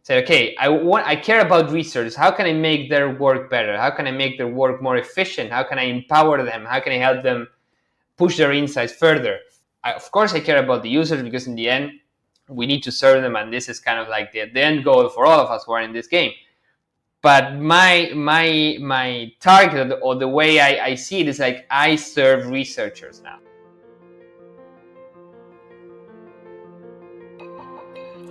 Say, okay, I care about researchers. How can I make their work better? How can I make their work more efficient? How can I empower them? How can I help them push their insights further? Of course, I care about the users, because in the end, we need to serve them, and this is kind of like the end goal for all of us who are in this game. But my target, or the way I see it, is like, I serve researchers now.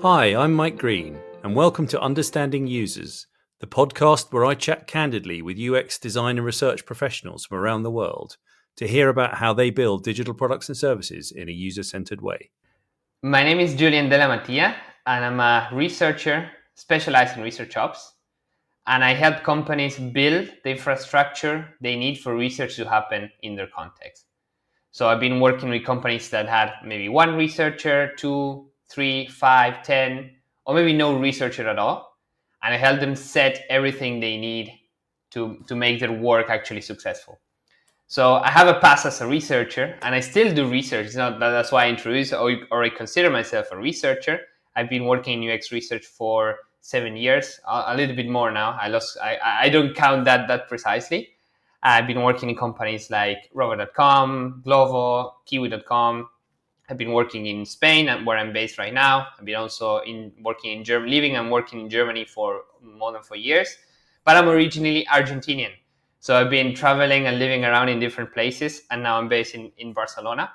Hi, I'm Mike Green, and welcome to Understanding Users, the podcast where I chat candidly with UX design and research professionals from around the world to hear about how they build digital products and services in a user-centered way. My name is Julian Della Mattia, and I'm a researcher specialized in ResearchOps. And I help companies build the infrastructure they need for research to happen in their context. So I've been working with companies that had maybe one researcher, 2, 3, 5, 10, or maybe no researcher at all. And I help them set everything they need to make their work actually successful. So I have a past as a researcher, and I still do research. It's not that's why I introduce or I consider myself a researcher. I've been working in UX research for 7 years, a little bit more now. I don't count that precisely. I've been working in companies like Rover.com, Glovo, Kiwi.com. I've been working in Spain, where I'm based right now. I've been also working in Germany, living and working in Germany for more than 4 years. But I'm originally Argentinian. So I've been traveling and living around in different places, and now I'm based in Barcelona.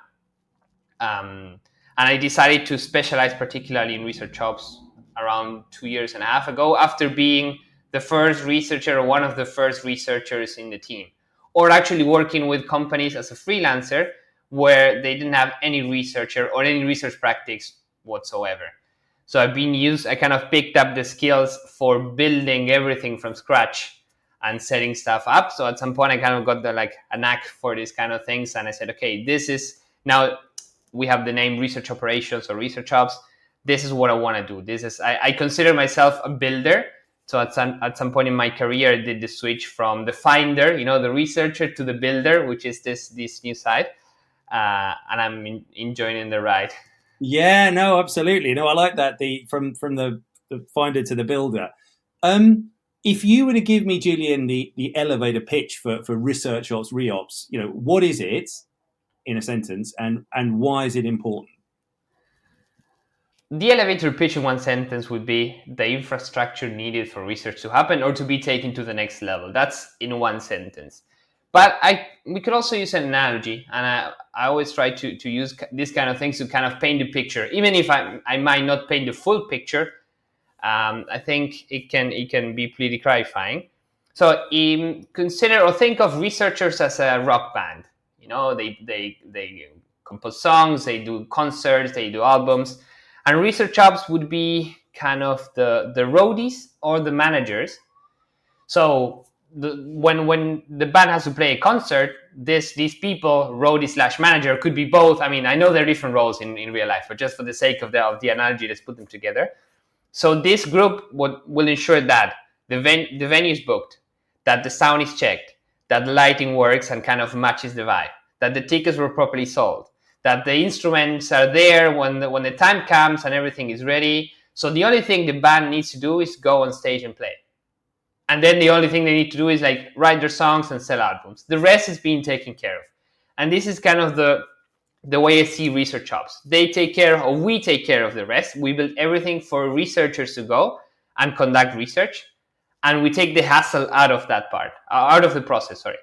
And I decided to specialize particularly in ResearchOps around 2.5 years ago, after being the first researcher, or one of the first researchers in the team, or actually working with companies as a freelancer where they didn't have any researcher or any research practice whatsoever. So I kind of picked up the skills for building everything from scratch and setting stuff up. So at some point I kind of got a knack for these kind of things, and I said, okay, this is now we have the name Research Operations or ResearchOps. This is what I want to do. I consider myself a builder. So at some point in my career, I did the switch from the finder, the researcher, to the builder, which is this new side. And I'm enjoying the ride. Yeah, no, absolutely. No, I like that. From the finder to the builder. If you were to give me, Julian, the elevator pitch for ResearchOps, ReOps, what is it in a sentence, and why is it important? The elevator pitch in one sentence would be the infrastructure needed for research to happen or to be taken to the next level. That's in one sentence. But we could also use an analogy, and I always try to use these kind of things to kind of paint the picture. Even if I might not paint the full picture, I think it can be pretty clarifying. So consider or think of researchers as a rock band. They compose songs, they do concerts, they do albums. And ResearchOps would be kind of the roadies or the managers. So when the band has to play a concert, these people, roadie / manager, could be both. I mean, I know they're different roles in real life, but just for the sake of the analogy, let's put them together. So this group will ensure that the venue is booked, that the sound is checked, that the lighting works and kind of matches the vibe, that the tickets were properly sold, that the instruments are there when the time comes and everything is ready. So the only thing the band needs to do is go on stage and play. And then the only thing they need to do is write their songs and sell albums. The rest is being taken care of. And this is kind of the way I see ResearchOps. We take care of the rest. We build everything for researchers to go and conduct research. And we take the hassle out of that part, out of the process, sorry.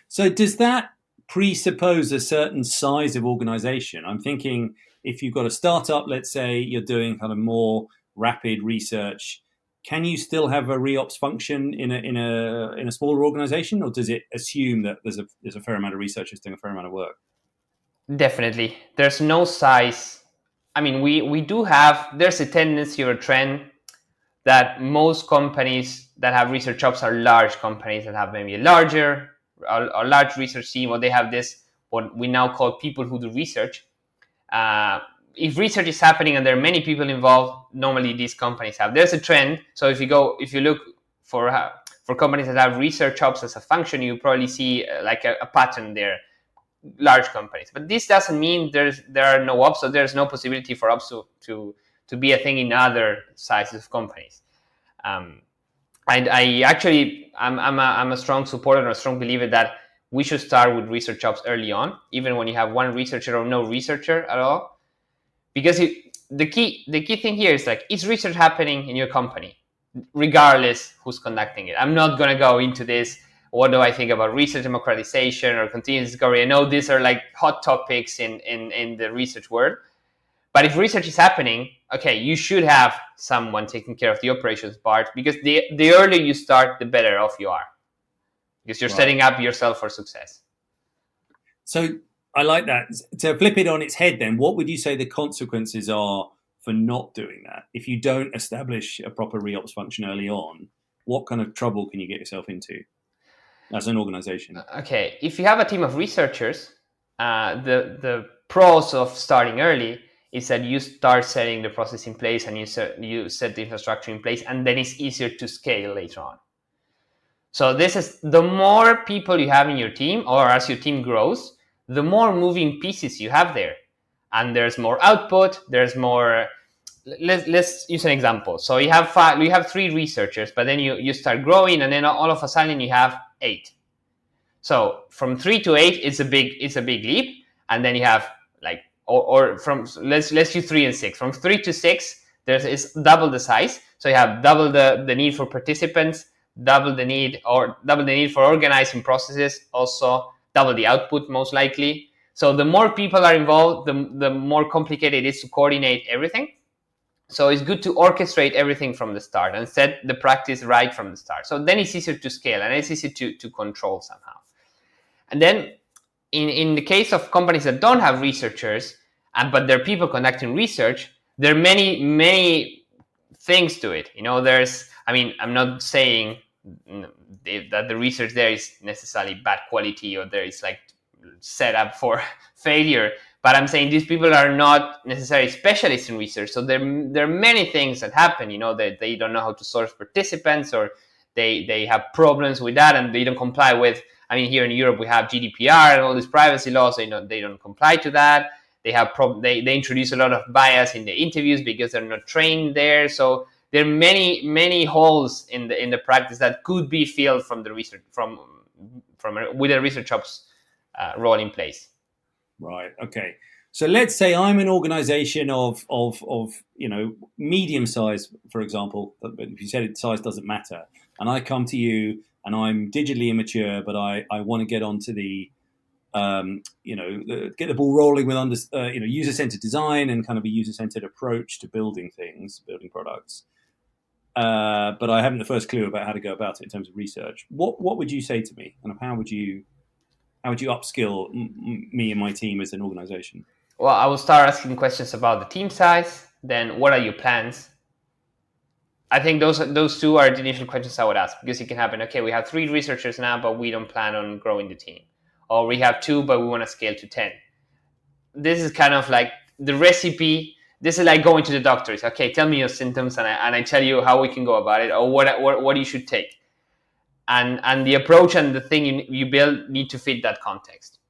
So does that presuppose a certain size of organization? I'm thinking if you've got a startup, let's say you're doing kind of more rapid research, can you still have a ReOps function in a smaller organization, or does it assume that there's a fair amount of researchers doing a fair amount of work? Definitely. There's no size. I mean, we do have, there's a tendency or a trend that most companies that have ResearchOps are large companies that have maybe a large research team, or they have this, what we now call people who do research. If research is happening and there are many people involved, normally these companies have. There's a trend. So if you look for companies that have ResearchOps as a function, you probably see a pattern there. Large companies, but this doesn't mean there are no ops, so there's no possibility for ops to to be a thing in other sizes of companies. I actually, I'm a strong supporter or a strong believer that we should start with ResearchOps early on, even when you have one researcher or no researcher at all, because the key thing here is like, is research happening in your company, regardless who's conducting it? I'm not going to go into this. What do I think about research democratization or continuous discovery? I know these are like hot topics in the research world. But if research is happening, okay, you should have someone taking care of the operations part, because the earlier you start, the better off you are, because you're setting up yourself for success. So I like that. To flip it on its head then, what would you say the consequences are for not doing that? If you don't establish a proper reops function early on, what kind of trouble can you get yourself into as an organization? Okay, if you have a team of researchers, the pros of starting early is that you start setting the process in place and you set the infrastructure in place, and then it's easier to scale later on. So this is, the more people you have in your team, or as your team grows, the more moving pieces you have there, and there's more output. There's more. Let's use an example. So you have 3 researchers, but then you start growing, and then all of a sudden you have 8. So from 3 to 8, it's a big leap, and then you have like, or from, let's do 3 and 6. From 3 to 6, it's double the size. So you have double the need for participants, double the need for organizing processes, also double the output most likely. So the more people are involved, the more complicated it is to coordinate everything. So it's good to orchestrate everything from the start and set the practice right from the start. So then it's easier to scale and it's easier to control somehow. And then in the case of companies that don't have researchers, but they're people conducting research, there are many things to it. I'm not saying that the research there is necessarily bad quality or there is like set up for failure, but I'm saying these people are not necessarily specialists in research. So there are many things that happen, that they don't know how to source participants, or they have problems with that and they don't comply with. Here in Europe, we have GDPR and all these privacy laws. They don't comply to that. They have they introduce a lot of bias in the interviews because they're not trained there. So there are many holes in the practice that could be filled from the research with a ResearchOps role in place. Right. Okay. So let's say I'm an organization of medium size, for example. But if you said size doesn't matter, and I come to you and I'm digitally immature, but I want to get onto the get the ball rolling with user-centered design and kind of a user-centered approach to building products. But I haven't the first clue about how to go about it in terms of research. What would you say to me, and how would you upskill me and my team as an organization? Well, I will start asking questions about the team size. Then, what are your plans? I think those 2 are the initial questions I would ask, because it can happen. Okay, we have 3 researchers now, but we don't plan on growing the team. Or we have 2, but we want to scale to 10. This is kind of like the recipe. This is like going to the doctor. It's, okay, tell me your symptoms, and I tell you how we can go about it, or what you should take. And the approach and the thing you build need to fit that context.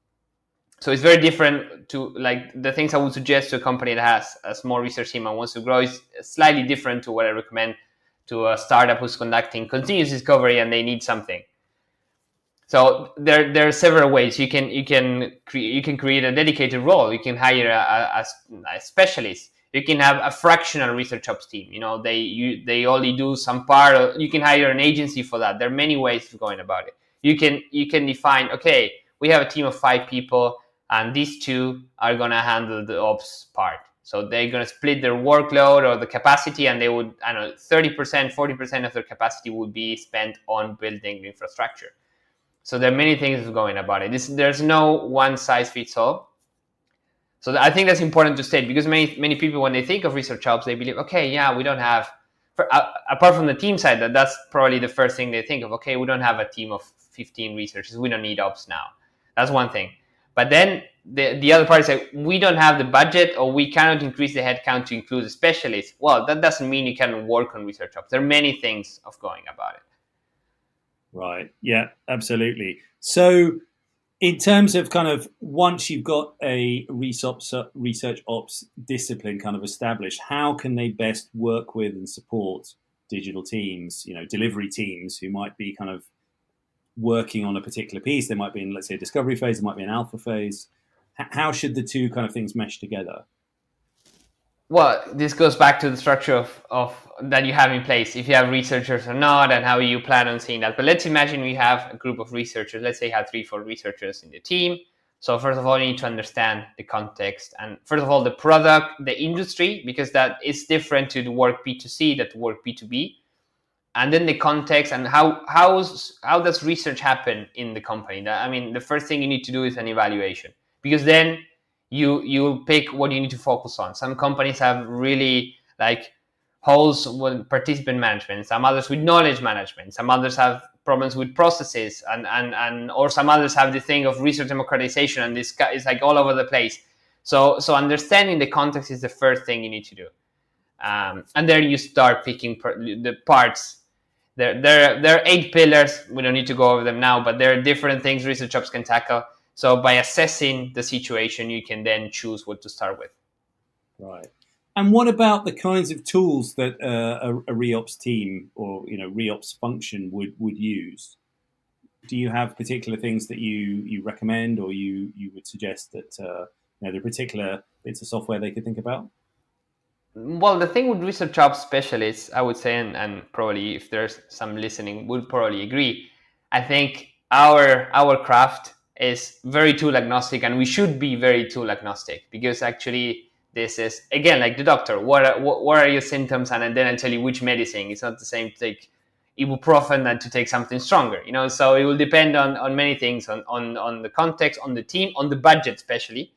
So it's very different to, like, the things I would suggest to a company that has a small research team and wants to grow is slightly different to what I recommend to a startup who's conducting continuous discovery and they need something. So there are several ways you can create a dedicated role. You can hire a specialist. You can have a fractional ResearchOps team. They only do some part. Or you can hire an agency for that. There are many ways of going about it. You can define, okay, we have a team of 5 people, and these 2 are gonna handle the ops part. So they're gonna split their workload or the capacity, and they would, 30%, 40% of their capacity would be spent on building the infrastructure. So there are many things going about it. There's no one size fits all. So I think that's important to state, because many people, when they think of ResearchOps, they believe, okay, yeah, we don't have, apart from the team side, that's probably the first thing they think of. Okay, we don't have a team of 15 researchers. We don't need ops now. That's one thing. But then the other part is like, we don't have the budget, or we cannot increase the headcount to include a specialist. Well, that doesn't mean you can work on ResearchOps. There are many things of going about it. Right. Yeah, absolutely. So In terms of kind of once you've got a research ops discipline kind of established, how can they best work with and support digital teams, delivery teams who might be kind of working on a particular piece? They might be in, let's say, a discovery phase, they might be an alpha phase. How should the two kind of things mesh together? Well, this goes back to the structure of that you have in place, if you have researchers or not, and how you plan on seeing that. But let's imagine we have a group of researchers. Let's say you have 3, 4 researchers in the team. So first of all, you need to understand the context, and first of all, the product, the industry, because that is different to the work B2C that work B2B, and then the context and how does research happen in the company. I mean, the first thing you need to do is an evaluation, because then you'll pick what you need to focus on. Some companies have really like holes with participant management, some others with knowledge management, some others have problems with processes, and or some others have the thing of research democratization, and this is like all over the place. So understanding the context is the first thing you need to do, and then you start picking the parts. There are 8 pillars. We don't need to go over them now, but there are different things ResearchOps can tackle. So by assessing the situation, you can then choose what to start with. Right. And what about the kinds of tools that a reops team or reops function would use? Do you have particular things that you recommend, or you would suggest that there are particular bits of software they could think about? Well, the thing with ResearchOps specialists, I would say, and probably if there's some listening, would probably agree. I think our craft is very tool agnostic, and we should be very tool agnostic, because actually this is, again, like the doctor. What are your symptoms, and then I'll tell you which medicine. It's not the same to take ibuprofen than to take something stronger. So it will depend on many things, on the context, on the team, on the budget, especially.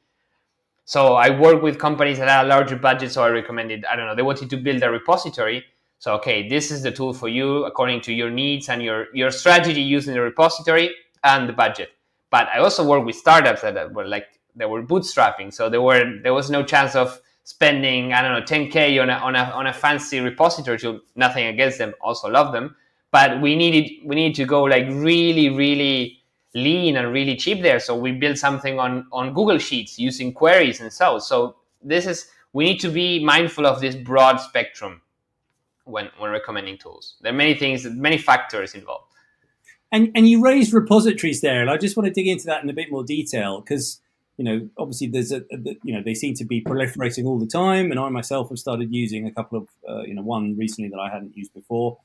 So I work with companies that have a larger budget, so I recommended, I don't know, they wanted to build a repository. So, okay, this is the tool for you according to your needs and your strategy using the repository and the budget. But I also work with startups that were bootstrapping. So there was no chance of spending, I don't know, 10K on a fancy repository tool. Nothing against them, also love them. But we needed to go like really, really lean and really cheap there. So we built something on Google Sheets using queries and so we need to be mindful of this broad spectrum when recommending tools. There are many things, many factors involved. And you raised repositories there, and I just want to dig into that in a bit more detail, because obviously there's they seem to be proliferating all the time, and I myself have started using a couple of one recently that I hadn't used before.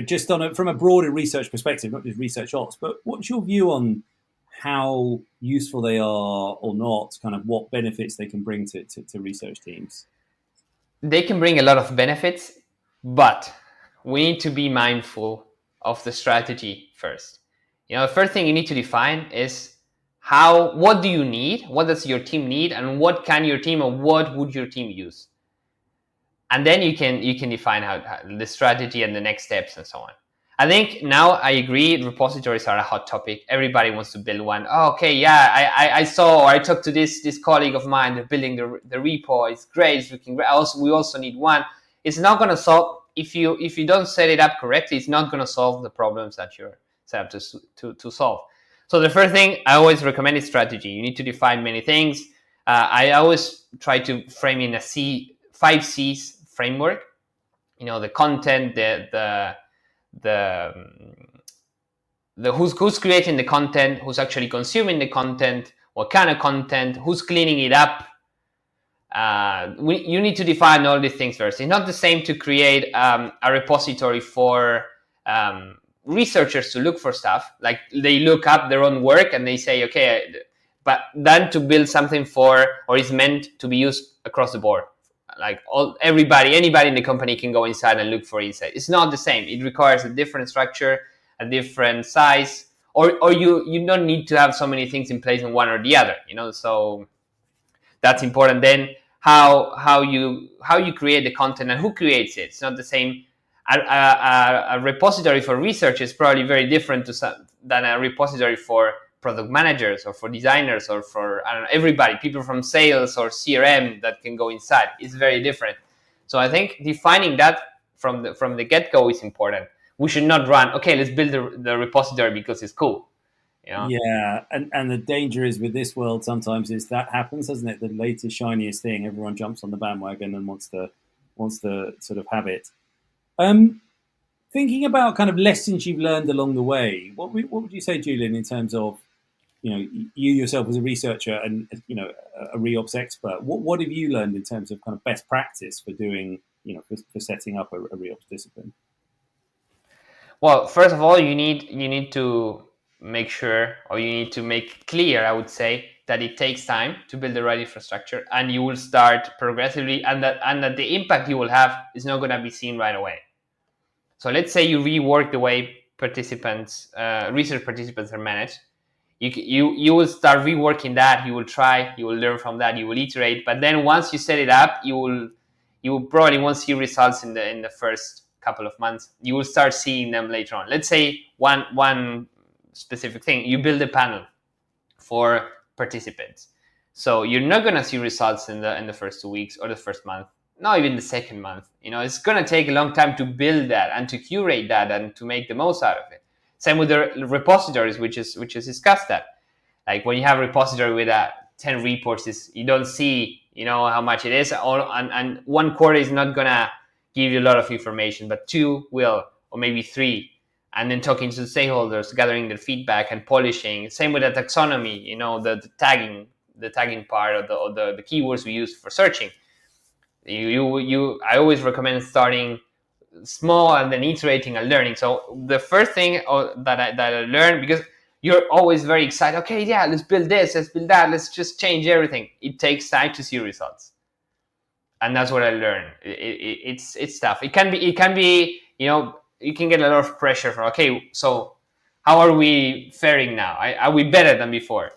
Just from a broader research perspective, not just ResearchOps, but what's your view on how useful they are or not, kind of what benefits they can bring to research teams? They can bring a lot of benefits, but we need to be mindful of the strategy first. The first thing you need to define is what do you need, what does your team need, and what can your team, or what would your team use? And then you can define how the strategy and the next steps and so on. I think now I agree, repositories are a hot topic. Everybody wants to build one. Oh, okay, yeah, I saw, or I talked to this colleague of mine. They're building the repo. It's great. It's looking great. We also need one. It's not going to solve, if you don't set it up correctly, it's not going to solve the problems that you're set up to solve. So the first thing I always recommend is strategy. You need to define many things. I always try to frame in a 5 C's framework. The content, the who's creating the content, who's actually consuming the content, what kind of content, who's cleaning it up. You need to define all these things first. It's not the same to create a repository for researchers to look for stuff, like they look up their own work and they say, okay, but then to build something or is meant to be used across the board. Like anybody in the company can go inside and look for insight. It's not the same. It requires a different structure, a different size, or you don't need to have so many things in place in one or the other. So that's important. Then how you create the content and who creates it. It's not the same. A repository for research is probably very different than a repository for product managers or for designers or for, I don't know, everybody, people from sales or CRM that can go inside. It's very different. So I think defining that from the get-go is important. We should not run, okay, let's build the repository because it's cool. You know. Yeah, and the danger is with this world sometimes is that happens, doesn't it? The latest shiniest thing, everyone jumps on the bandwagon and wants to sort of have it. Um, Thinking about kind of lessons you've learned along the way, what would you say, Julian, in terms of you yourself as a researcher and a reops expert? What have you learned in terms of kind of best practice for doing for setting up a reops discipline? Well, first of all, you need to make sure, or you need to make clear, I would say, that it takes time to build the right infrastructure, and you will start progressively, and that the impact you will have is not going to be seen right away. So let's say you rework the way research participants are managed. You will start reworking that. You will try. You will learn from that. You will iterate. But then once you set it up, you will probably won't see results in the first couple of months. You will start seeing them later on. Let's say one specific thing. You build a panel for participants. So you're not gonna see results in the first 2 weeks or the first month, not even the second month. It's gonna take a long time to build that and to curate that and to make the most out of it. Same with the repositories, which is discussed that. Like when you have a repository with 10 reports, you don't see how much it is, and one quarter is not gonna give you a lot of information, but two will, or maybe three, and then talking to the stakeholders, gathering their feedback and polishing. Same with the taxonomy, the tagging part of the keywords we use for searching. I always recommend starting small and then iterating and learning. So the first thing that I learned, because you're always very excited. Okay, yeah, let's build this, let's build that, let's just change everything. It takes time to see results, and that's what I learned. It's tough. It can be. You can get a lot of pressure from. Okay, so how are we faring now? Are we better than before?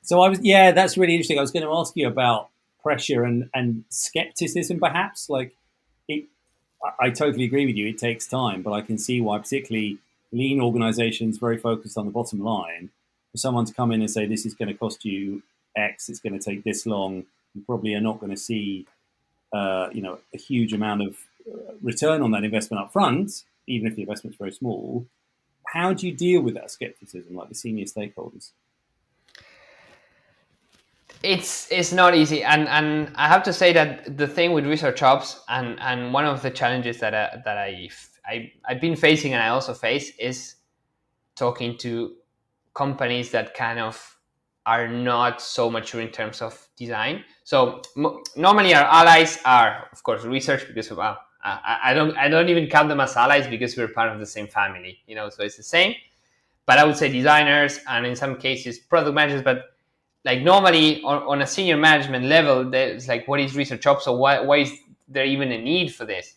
So yeah, that's really interesting. I was going to ask you about pressure and skepticism, perhaps. Like, I totally agree with you. It takes time, but I can see why, particularly lean organizations very focused on the bottom line, for someone to come in and say this is going to cost you X, it's going to take this long, you probably are not going to see a huge amount of return on that investment up front, even if the investment's very small. How do you deal with that skepticism, like the senior stakeholders? It's not easy, and I have to say that the thing with ResearchOps, and one of the challenges that I've been facing and I also face is talking to companies that kind of are not so mature in terms of design. So normally our allies are, of course, research, because I don't even count them as allies because we're part of the same family, so it's the same. But I would say designers, and in some cases product managers. But like normally on a senior management level, there's like, what is ResearchOps? So why is there even a need for this?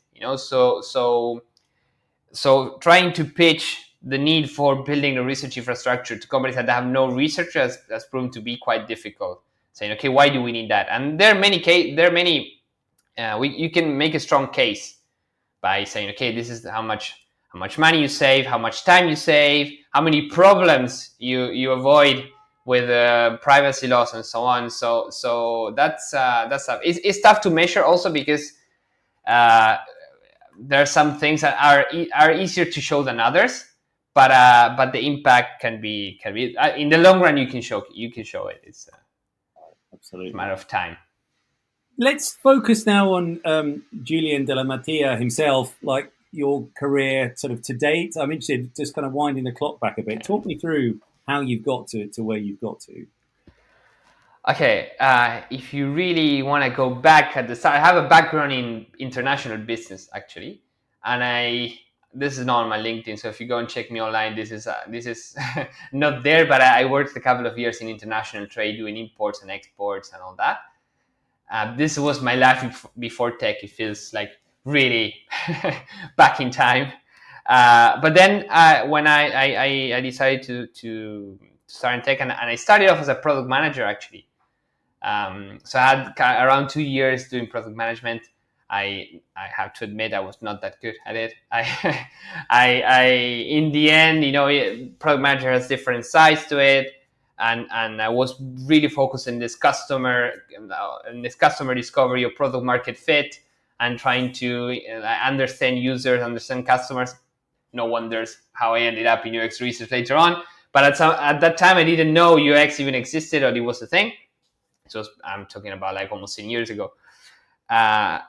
So trying to pitch the need for building a research infrastructure to companies that have no research has proven to be quite difficult. Saying, okay, why do we need that? And there are many. You can make a strong case by saying, okay, this is how much money you save, how much time you save, how many problems you avoid with privacy laws and so on. So that's tough. It's tough to measure also because there are some things that are easier to show than others, but the impact can be in the long run. You can show it. It's Absolutely a matter of time. Let's focus now on Julian Della Mattia himself, like your career sort of to date. I'm interested, just kind of winding the clock back a bit. Talk me through how you've got to where you've got to. Okay, if you really want to go back at the start, I have a background in international business, actually, and this is not on my LinkedIn. So if you go and check me online, this is not there. But I worked a couple of years in international trade, doing imports and exports and all that. This was my life before tech. It feels like really back in time. But then when I decided to start in tech, and I started off as a product manager, actually. So I had around 2 years doing product management. I have to admit I was not that good at it. I in the end, product manager has different sides to it, and I was really focused in this customer discovery of product market fit, and trying to understand users, understand customers. No wonders how I ended up in UX research later on. But at that time, I didn't know UX even existed or it was a thing. So I'm talking about like almost 10 years ago.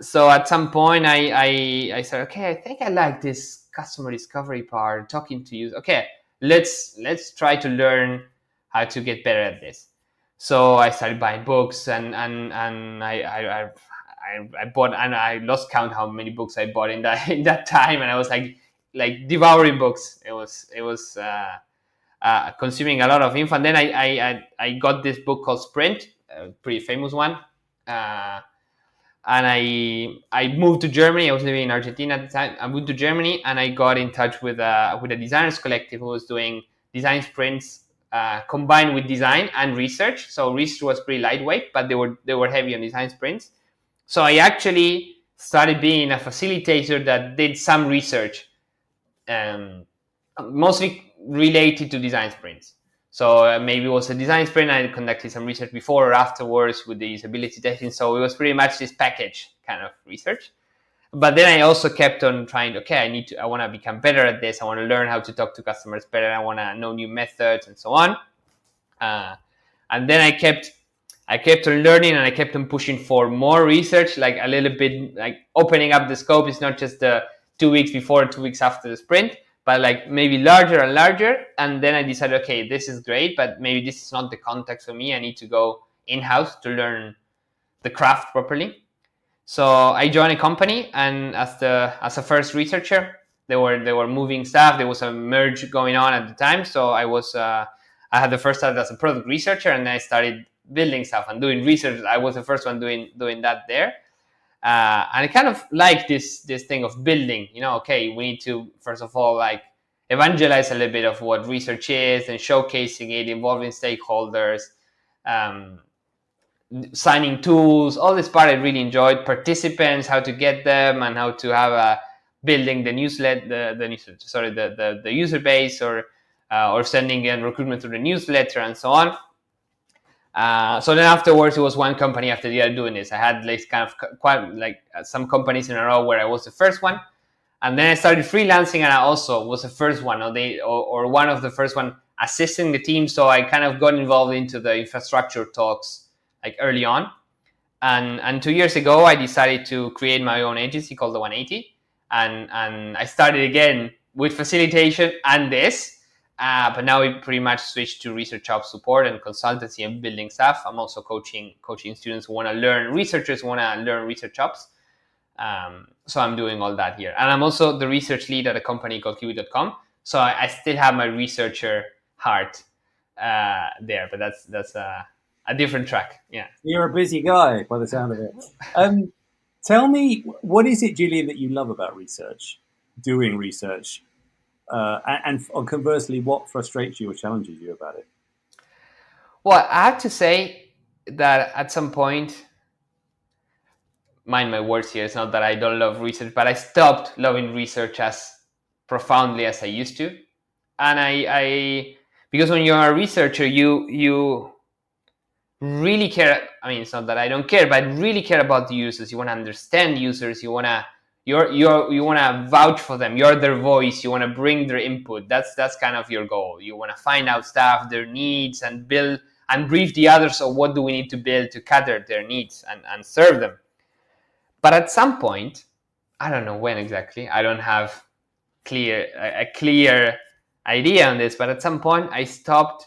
So at some point, I said, okay, I think I like this customer discovery part, talking to you. Okay, let's try to learn how to get better at this. So I started buying books, and I bought, and I lost count how many books I bought in that time, and I was like devouring books. It was consuming a lot of info. And then I got this book called Sprint, a pretty famous one. And I moved to Germany. I was living in Argentina at the time. I moved to Germany, and I got in touch with a designers collective who was doing design sprints combined with design and research. So research was pretty lightweight, but they were heavy on design sprints. So I actually started being a facilitator that did some research, mostly related to design sprints. So maybe it was a design sprint. I conducted some research before or afterwards with the usability testing. So it was pretty much this package kind of research. But then I also kept on trying. Okay, I want to become better at this. I want to learn how to talk to customers better. I want to know new methods and so on. And then I kept on learning, and I kept on pushing for more research, like a little bit, like opening up the scope. It's not just the 2 weeks before, 2 weeks after the sprint, but like maybe larger and larger. And then I decided, okay, this is great, but maybe this is not the context for me. I need to go in-house to learn the craft properly. So I joined a company, and as a first researcher, they were moving stuff. There was a merge going on at the time, so I had the first start as a product researcher, and then I started building stuff and doing research. I was the first one doing that there. And I kind of like this thing of building. Okay, we need to first of all like evangelize a little bit of what research is and showcasing it, involving stakeholders, signing tools. All this part I really enjoyed. Participants, how to get them, and how to have building the newsletter, the user base, or sending in recruitment through the newsletter and so on. So then afterwards, it was one company after the other doing this. I had like kind of quite like some companies in a row where I was the first one, and then I started freelancing, and I also was the first one, or one of the first one assisting the team. So I kind of got involved into the infrastructure talks like early on. And 2 years ago, I decided to create my own agency called the 180, and I started again with facilitation and this. But now we pretty much switched to ResearchOps support and consultancy and building stuff. I'm also coaching students who want to learn, researchers who want to learn ResearchOps. So I'm doing all that here. And I'm also the research lead at a company called Kiwi.com. So I still have my researcher heart there, but that's a different track. Yeah. You're a busy guy by the sound of it. Tell me, what is it, Julian, that you love about research, doing research? And conversely, what frustrates you or challenges you about it? Well, I have to say that at some point, mind my words here, it's not that I don't love research, but I stopped loving research as profoundly as I used to. And I because when you're a researcher, you really care. I mean, it's not that I don't care, but I really care about the users. You want to understand users. You want to vouch for them. You're their voice. You want to bring their input. That's kind of your goal. You want to find out stuff, their needs, and build and brief the others on what do we need to build to cater their needs and serve them. But at some point, I don't know when exactly. I don't have a clear idea on this. But at some point, I stopped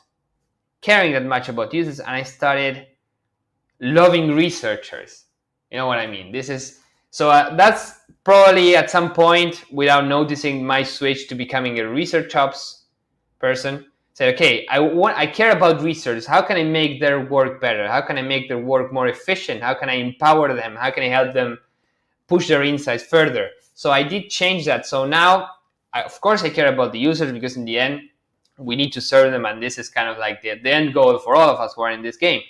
caring that much about users, and I started loving researchers. You know what I mean? That's probably at some point, without noticing, my switch to becoming a ResearchOps person. Say, okay, I care about researchers. How can I make their work better? How can I make their work more efficient? How can I empower them? How can I help them push their insights further? So I did change that. So now, of course, I care about the users, because in the end, we need to serve them, and this is kind of like the end goal for all of us who are in this game.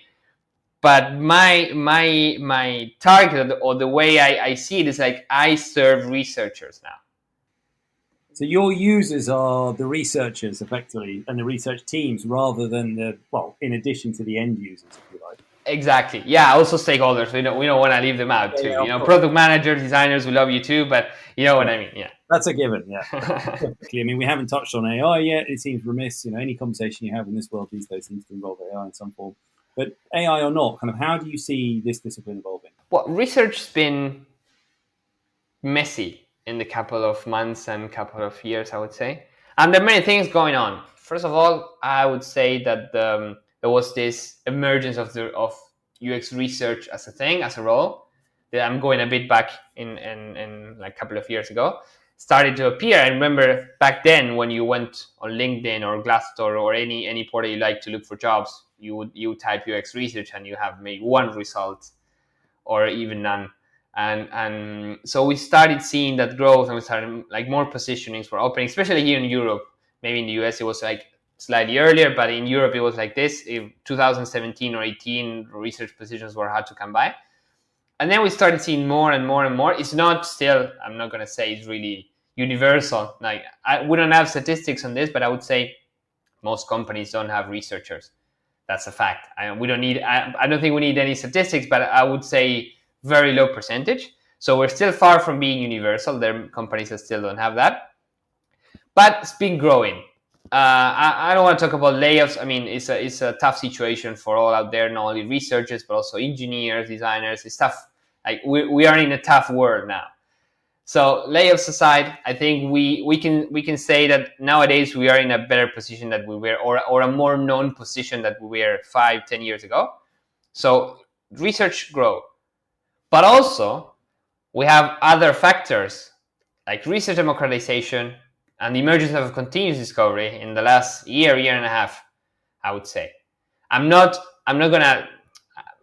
But my target, or the way I see it, is like I serve researchers now. So your users are the researchers, effectively, and the research teams, rather than in addition to the end users, if you like. Exactly. Yeah. Also stakeholders. We don't want to leave them out Yeah, too. yeah, of course. Product managers, designers, we love you too, but you know what Yeah, I mean. Yeah. that's a given. Yeah. Perfectly. I mean, we haven't touched on AI yet. It seems remiss. Any conversation you have in this world these days seems to involve AI in some form. But AI or not, kind of, how do you see this discipline evolving? Well, research's been messy in the couple of months and couple of years, I would say. And there are many things going on. First of all, I would say that there was this emergence of UX research as a thing, as a role. That I'm going a bit back in like a couple of years ago, started to appear. I remember back then when you went on LinkedIn or Glassdoor or any portal you like to look for jobs, you type UX research and you have maybe one result or even none. And so we started seeing that growth, and we started like more positionings were opening, especially here in Europe. Maybe in the US it was like slightly earlier, but in Europe it was like this. In 2017 or 18, research positions were hard to come by. And then we started seeing more and more and more. It's not still, I'm not going to say it's really universal. Like we don't have statistics on this, but I would say most companies don't have researchers. That's a fact. We don't need. I don't think we need any statistics, but I would say very low percentage. So we're still far from being universal. There are companies that still don't have that, but it's been growing. I don't want to talk about layoffs. I mean, it's a tough situation for all out there, not only researchers but also engineers, designers. It's tough. Like we are in a tough world now. So layoffs aside, I think we can say that nowadays we are in a better position that we were, or a more known position that we were 5-10 years ago. So research grow, but also we have other factors like research democratization and the emergence of continuous discovery in the last year and a half. I would say I'm not gonna.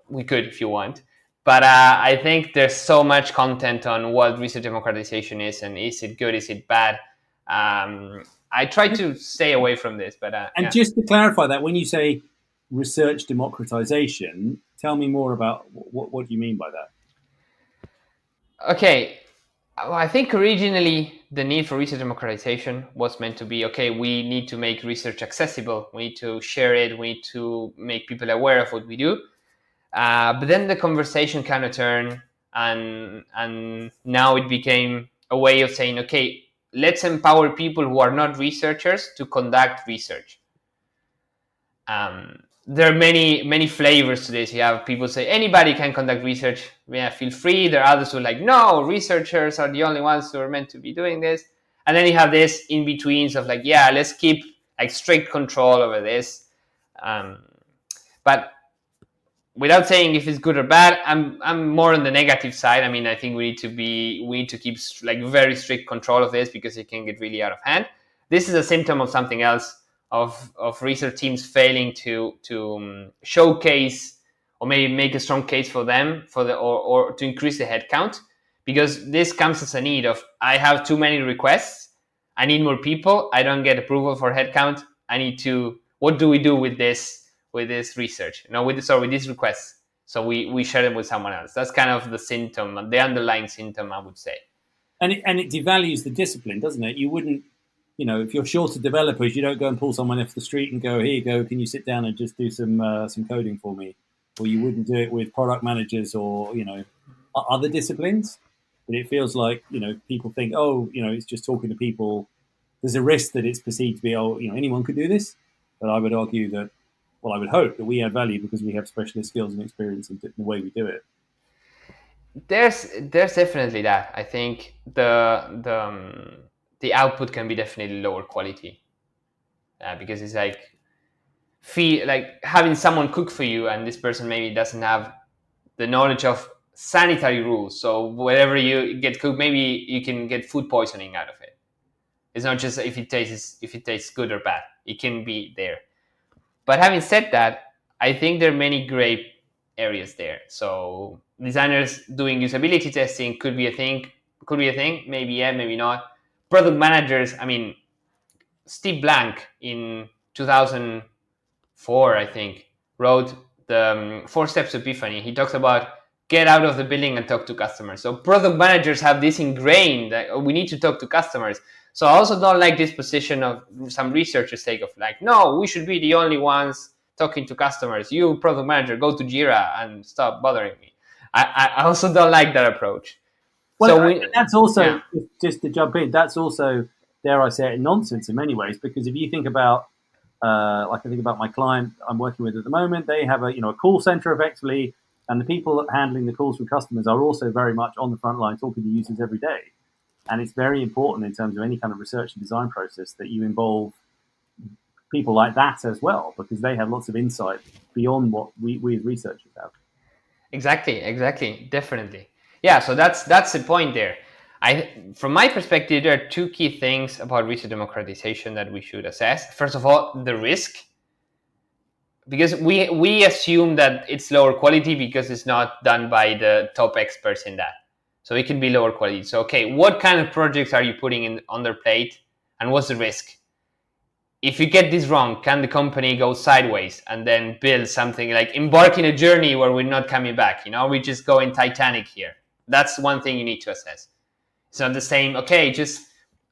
We could if you want, but I think there's so much content on what research democratization is, and is it good, is it bad. I try to stay away from this, but And yeah. just to clarify that, when you say research democratization, tell me more about what do you mean by that? Okay, well, I think originally the need for research democratization was meant to be, okay, we need to make research accessible, we need to share it, we need to make people aware of what we do. But then the conversation kind of turned, and now it became a way of saying, okay, let's empower people who are not researchers to conduct research. There are many flavors to this. You have people say anybody can conduct research. Yeah, feel free. There are others who are like, no, researchers are the only ones who are meant to be doing this. And then you have this in betweens of like, yeah, let's keep like strict control over this. But without saying if it's good or bad, I'm more on the negative side. I mean, I think we need to keep like very strict control of this because it can get really out of hand. This is a symptom of something else, of research teams failing to showcase or maybe make a strong case for them or to increase the headcount, because this comes as a need of, I have too many requests, I need more people, I don't get approval for headcount, I need to, what do we do with this research, with these requests? So we share them with someone else. That's kind of the symptom, the underlying symptom, I would say. And it devalues the discipline, doesn't it? You wouldn't, if you're short of developers, you don't go and pull someone off the street and go, here you go, can you sit down and just do some coding for me? Or you wouldn't do it with product managers or other disciplines. But it feels like people think, it's just talking to people. There's a risk that it's perceived to be, anyone could do this. But I would argue that, well, I would hope that we add value because we have specialist skills and experience in the way we do it. There's definitely that. I think the output can be definitely lower quality, because it's like having someone cook for you, and this person maybe doesn't have the knowledge of sanitary rules. So whatever you get cooked, maybe you can get food poisoning out of it. It's not just if it tastes good or bad. It can be there. But having said that, I think there are many gray areas there. So designers doing usability testing could be a thing. Maybe yeah, maybe not. Product managers. I mean, Steve Blank in 2004, I think, wrote the 4 Steps to Epiphany. He talks about get out of the building and talk to customers. So product managers have this ingrained that we need to talk to customers. So I also don't like this position of some researchers take of like, no, we should be the only ones talking to customers. You, product manager, go to Jira and stop bothering me. I also don't like that approach. Well, So we, that's also, yeah, just to jump in, that's also, dare I say it, nonsense in many ways, because if you think about, like I think about my client I'm working with at the moment, they have a call center effectively, and the people handling the calls from customers are also very much on the front line talking to users every day. And it's very important in terms of any kind of research and design process that you involve people like that as well, because they have lots of insight beyond what we as researchers have. exactly, definitely. Yeah, so that's the point there. From my perspective, there are two key things about research democratization that we should assess. First of all, the risk, because we assume that it's lower quality because it's not done by the top experts in that. So it can be lower quality. So okay, what kind of projects are you putting on their plate, and what's the risk? If you get this wrong, can the company go sideways and then build something like embark in a journey where we're not coming back? We just go in Titanic here. That's one thing you need to assess. It's not the same, okay, just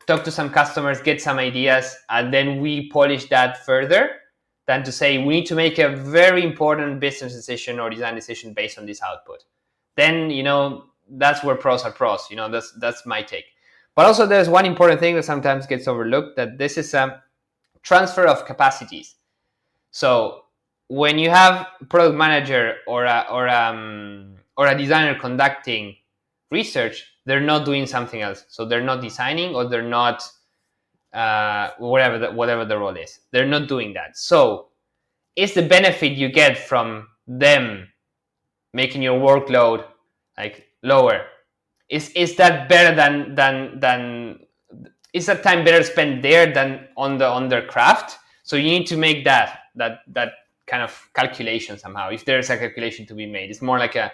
talk to some customers, get some ideas, and then we polish that further than to say we need to make a very important business decision or design decision based on this output. Then, that's where pros are pros. That's my take. But also there's one important thing that sometimes gets overlooked, that this is a transfer of capacities. So when you have a product manager or a designer conducting research, they're not doing something else. So they're not designing, or they're not whatever the role is. They're not doing that. So is the benefit you get from them making your workload like lower? Is that better than is that time better spent there than on their craft? So you need to make that kind of calculation somehow. If there's a calculation to be made, it's more like a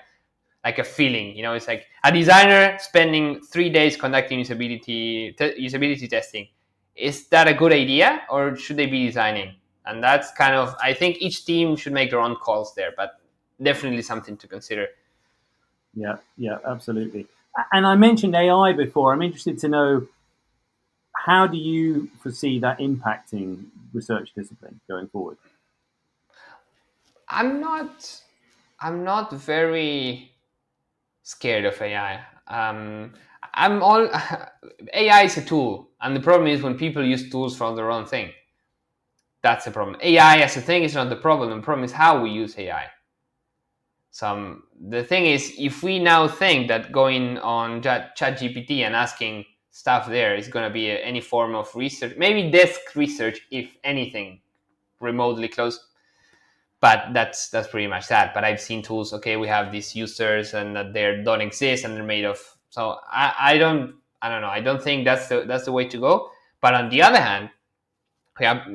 feeling. It's like a designer spending 3 days conducting usability testing. Is that a good idea, or should they be designing? And that's kind of, I think each team should make their own calls there, but definitely something to consider. Yeah, absolutely. And I mentioned AI before. I'm interested to know, how do you foresee that impacting research discipline going forward? I'm not very scared of AI. I'm all AI is a tool, and the problem is when people use tools for the wrong thing. That's the problem. AI as a thing is not the problem. The problem is how we use AI. So the thing is, if we now think that going on ChatGPT and asking stuff there is going to be any form of research, maybe desk research, if anything, remotely close. But that's pretty much that. But I've seen tools. Okay, we have these users, and that they don't exist, and they're made of. So I don't know. I don't think that's the way to go. But on the other hand, we have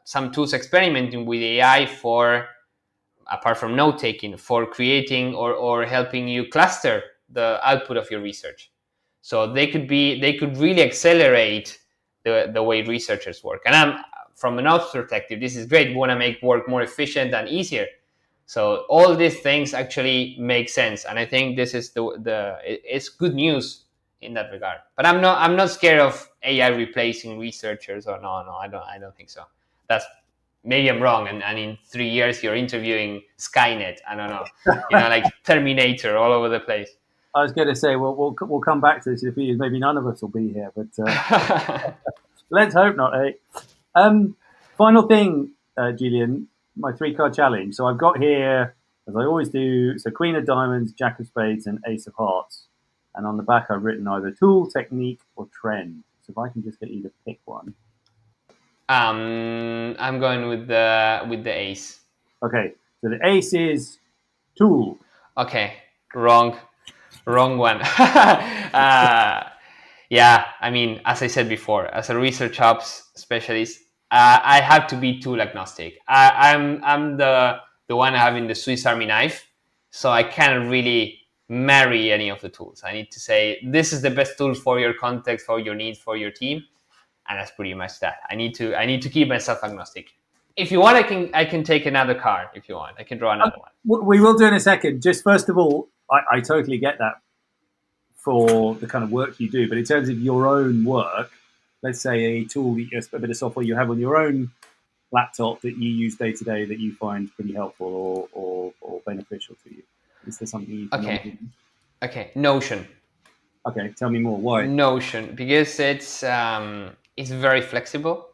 some tools experimenting with AI for, apart from note taking, for creating or helping you cluster the output of your research. So they could really accelerate the way researchers work. And from an ops perspective, this is great. We want to make work more efficient and easier. So all these things actually make sense, and I think this is it's good news in that regard. But I'm not scared of AI replacing researchers, or no, I don't think so. That's, maybe I'm wrong, and in 3 years you're interviewing Skynet. I don't know, like Terminator all over the place. I was going to say, well, we'll come back to this in a few years. Maybe none of us will be here, but let's hope not, eh? Final thing, Julian, my 3-card challenge. So I've got here, as I always do, so Queen of Diamonds, Jack of Spades, and Ace of Hearts. And on the back, I've written either tool, technique, or trend. So if I can just get you to pick one. I'm going with the ace. Okay, so the ace is tool. Okay, wrong one. Yeah, I mean, as I said before, as a ResearchOps specialist, I have to be tool agnostic. I'm the one having the Swiss Army knife, so I can't really marry any of the tools. I need to say this is the best tool for your context, for your needs, for your team, and that's pretty much that. I need to keep myself agnostic. If you want, I can take another card. If you want, I can draw another one. We will do in a second. Just first of all, I totally get that for the kind of work you do, but in terms of your own work, let's say a tool, a bit of software you have on your own laptop that you use day to day that you find pretty helpful or beneficial to you? Is there something you can Okay, Notion. Okay, tell me more. Why? Notion, because it's very flexible.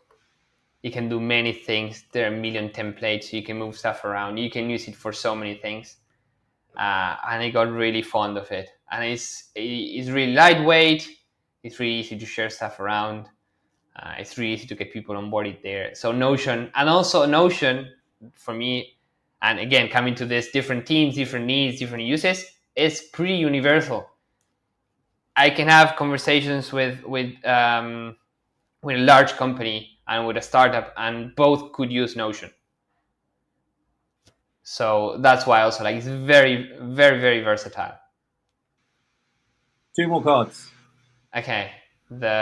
You can do many things. There are a million templates. You can move stuff around. You can use it for so many things. And I got really fond of it. And it's really lightweight. It's really easy to share stuff around. It's really easy to get people on board it there. So Notion, and also Notion for me, and again, coming to this, different teams, different needs, different uses, is pretty universal. I can have conversations with a large company and with a startup, and both could use Notion. So that's why also like it's very, very, very versatile. 2 more cards. Okay, the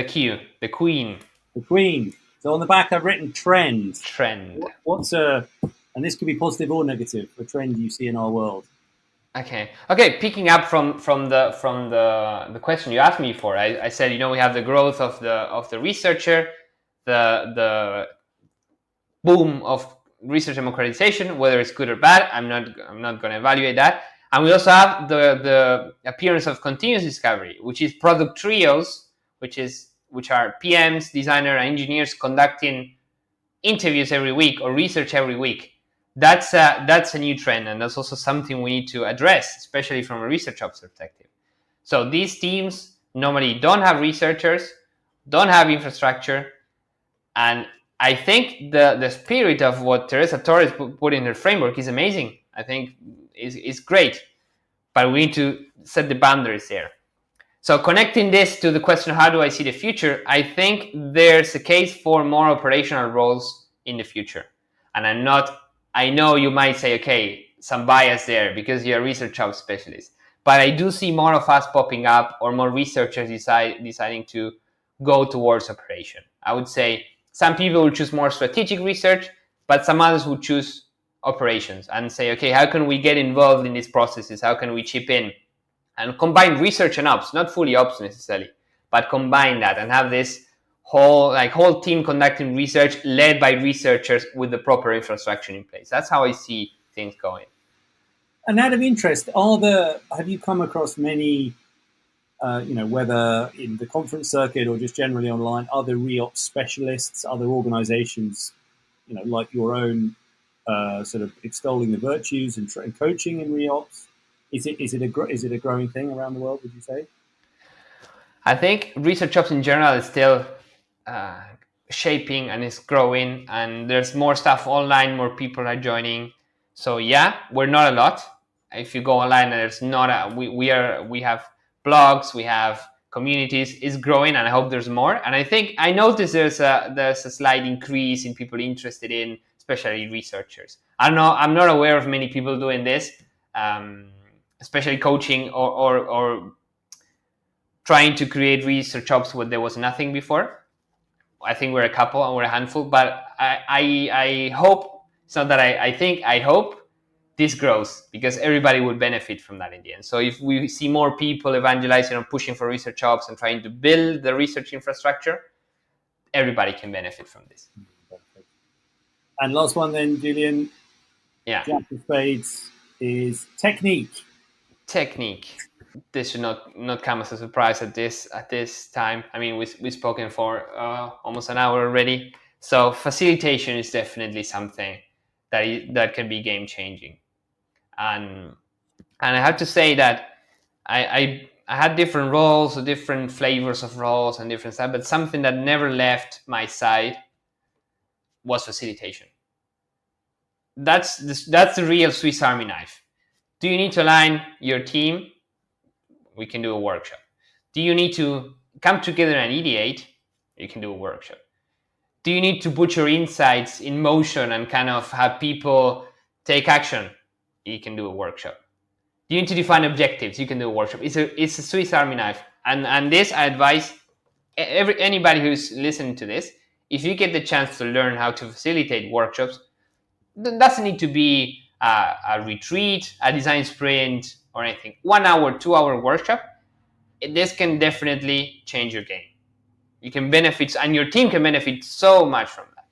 Q, the Queen. The Queen. So on the back, I've written trend. Trend. What's a, and this could be positive or negative, a trend you see in our world? Okay. Picking up from the question you asked me for, I said, we have the growth of the researcher, the boom of research democratization, whether it's good or bad. I'm not going to evaluate that. And we also have the appearance of continuous discovery, which is product trios, which are PMs, designer, and engineers conducting interviews every week or research every week. That's a new trend, and that's also something we need to address, especially from a ResearchOps perspective. So these teams normally don't have researchers, don't have infrastructure, and I think the spirit of what Teresa Torres put in her framework is amazing. I think is great, but we need to set the boundaries there. So connecting this to the question, how do I see the future? I think there's a case for more operational roles in the future. And I know you might say, okay, some bias there because you're a ResearchOps specialist. But I do see more of us popping up or more researchers deciding to go towards operation. I would say some people will choose more strategic research, but some others will choose operations and say, okay, how can we get involved in these processes? How can we chip in? And combine research and ops, not fully ops necessarily, but combine that and have this whole team conducting research led by researchers with the proper infrastructure in place. That's how I see things going. And out of interest, have you come across many, whether in the conference circuit or just generally online, other ReOps specialists, other organizations, like your own, sort of extolling the virtues and coaching in ReOps? Is it a growing thing around the world, would you say? I think ResearchOps in general is still shaping and is growing, and there's more stuff online, more people are joining. So yeah, we're not a lot. If you go online, there's not we have blogs, we have communities. It's growing, and I hope there's more. And I noticed there's a slight increase in people interested in, especially researchers. I'm not aware of many people doing this. Especially coaching or trying to create ResearchOps where there was nothing before. I think we're a couple and we're a handful, but I hope, it's not that I hope this grows because everybody will benefit from that in the end. So if we see more people evangelizing and pushing for ResearchOps and trying to build the research infrastructure, everybody can benefit from this. And last one then, Julian. Yeah. Jack of spades is technique. This should not come as a surprise at this time. I mean, we've spoken for almost an hour already. So facilitation is definitely something that can be game changing. And I have to say that I had different roles, or different flavors of roles and different stuff, but something that never left my side was facilitation. That's the real Swiss Army knife. Do you need to align your team? We can do a workshop. Do you need to come together and ideate? You can do a workshop. Do you need to put your insights in motion and kind of have people take action? You can do a workshop. Do you need to define objectives? You can do a workshop. It's a Swiss Army knife. And this I advise anybody who's listening to this, if you get the chance to learn how to facilitate workshops, it doesn't need to be a retreat, a design sprint, or anything. 1 hour, 2 hour workshop, this can definitely change your game. you can benefit, and your team can benefit so much from that.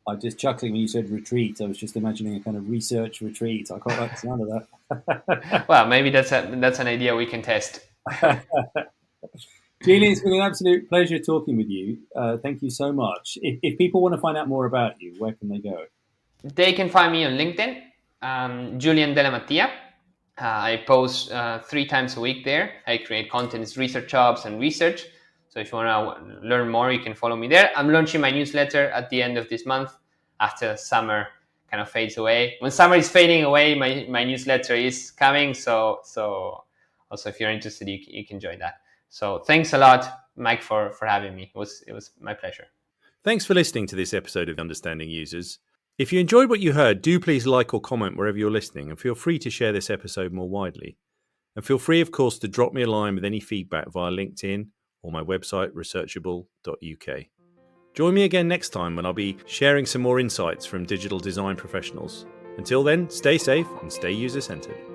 I'm just chuckling when you said retreat. I was just imagining a kind of research retreat. I quite like the sound of that. Well, maybe that's an idea we can test. Julian, it's been an absolute pleasure talking with you. Thank you so much. If people want to find out more about you, where can they go? They can find me on LinkedIn, Julian Della Mattia. I post 3 times a week there. I create content, it's ResearchOps and research. So if you want to learn more, you can follow me there. I'm launching my newsletter at the end of this month after summer kind of fades away. When summer is fading away, my newsletter is coming. So also if you're interested, you can join that. So thanks a lot, Mike, for having me. It was my pleasure. Thanks for listening to this episode of Understanding Users. If you enjoyed what you heard, do please like or comment wherever you're listening, and feel free to share this episode more widely. And feel free, of course, to drop me a line with any feedback via LinkedIn or my website, researchable.uk. Join me again next time when I'll be sharing some more insights from digital design professionals. Until then, stay safe and stay user-centered.